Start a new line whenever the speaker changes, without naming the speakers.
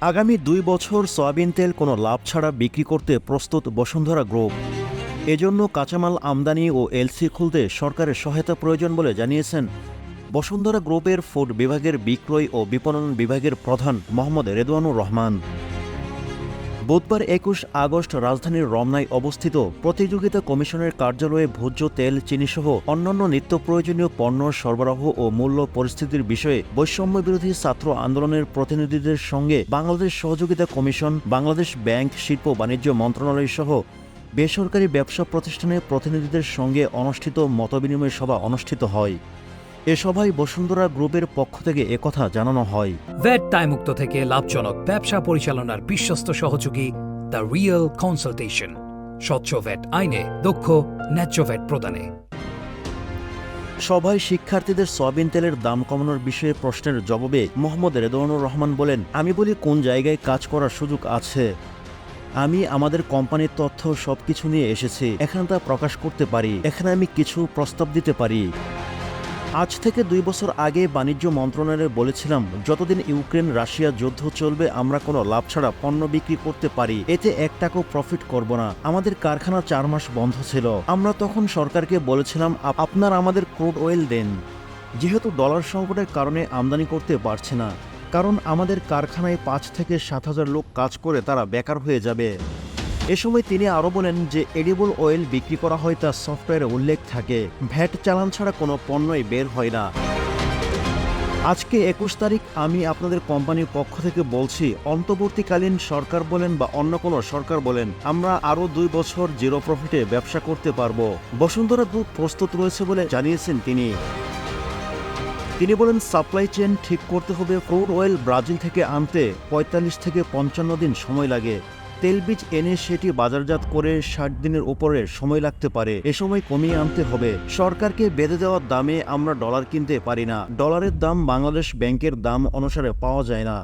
আগামী ২ বছর সয়াবিন তেল কোনো লাভ ছাড়া বিক্রি করতে প্রস্তুত বসুন্ধরা গ্রুপ। এজন্য কাঁচামাল আমদানি ও এলসি খুলতে সরকারের সহায়তা প্রয়োজন বলে জানিয়েছেন বসুন্ধরা গ্রুপের ফুড বিভাগের বিক্রয় ও বিপণন বিভাগের প্রধান মোহাম্মদ রেদওয়ানুর রহমান। বুধবার ২১ আগস্ট রাজধানীর রমনায় অবস্থিত প্রতিযোগিতা কমিশনের কার্যালয়ে ভোজ্য তেল, চিনিসহ অন্যান্য নিত্য প্রয়োজনীয় পণ্য সরবরাহ ও মূল্য পরিস্থিতির বিষয়ে বৈষম্যবিরোধী ছাত্র আন্দোলনের প্রতিনিধিদের সঙ্গে বাংলাদেশ সহযোগিতা কমিশন, বাংলাদেশ ব্যাংক, শিল্প বাণিজ্য মন্ত্রণালয় সহ বেসরকারি ব্যবসা প্রতিষ্ঠানের প্রতিনিধিদের সঙ্গে অনুষ্ঠিত মতবিনিময় সভা অনুষ্ঠিত হয়। এ সভায় বসুন্ধরা গ্রুপের পক্ষ থেকে একথা জানানো হয়।
ভ্যাট দায়মুক্ত থেকে লাভজনক ব্যবসা পরিচালনার বিশ্বস্ত সহযোগী দ্য রিয়েল কনসালটেশন, স্বচ্ছ ভ্যাট আইনে দক্ষ ন্যায্য ভ্যাট প্রদানে।
সভায় শিক্ষার্থীদের সয়াবিন তেলের দাম কমানোর বিষয়ে প্রশ্নের জবাবে মোহাম্মদ রেদওয়ানুর রহমান বলেন, আমি বলি কোন জায়গায় কাজ করার সুযোগ আছে। আমি আমাদের কোম্পানির তথ্য সবকিছু নিয়ে এসেছি, এখানে তা প্রকাশ করতে পারি, এখানে আমি কিছু প্রস্তাব দিতে পারি। আজ থেকে ২ বছর আগে বাণিজ্য মন্ত্রণালয়ে বলেছিলাম, যতদিন ইউক্রেন রাশিয়া যুদ্ধ চলবে আমরা কোনো লাভ ছাড়া পণ্য বিক্রি করতে পারি, এতে ১ টাকাও প্রফিট করব না। আমাদের কারখানা ৪ মাস বন্ধ ছিল। আমরা তখন সরকারকে বলেছিলাম, আপনারা আমাদের ক্রুড অয়েল দেন। যেহেতু ডলার সংকটের কারণে আমদানি করতে পারছে না, কারণ আমাদের কারখানায় ৫ থেকে ৭ হাজার লোক কাজ করে তারা বেকার হয়ে যাবে। এ সময় তিনি আরও বলেন যে এডিবল অয়েল বিক্রি করা হয় তার সফটওয়্যারে উল্লেখ থাকে, ভ্যাট চালান ছাড়া কোনো পণ্যই বের হয় না। আজকে ২১ তারিখ আমি আপনাদের কোম্পানির পক্ষ থেকে বলছি, অন্তর্বর্তীকালীন সরকার বলেন বা অন্য কোনো সরকার বলেন, আমরা আরও ২ বছর জিরো প্রফিটে ব্যবসা করতে পারবো। বসুন্ধরা গ্রুপ প্রস্তুত রয়েছে বলে জানিয়েছেন তিনি বলেন, সাপ্লাই চেইন ঠিক করতে হবে। ক্রুড অয়েল ব্রাজিল থেকে আনতে ৪৫ থেকে ৫৫ দিন সময় লাগে। তেলবীজ এনে সেটি বাজারজাত করে ৬০ দিনের উপরে সময় লাগতে পারে। এ সময় কমিয়ে আনতে হবে। সরকারকে বেঁধে দেওয়ার দামে আমরা ডলার কিনতে পারি না। ডলারের দাম বাংলাদেশ ব্যাংকের দাম অনুসারে পাওয়া যায় না।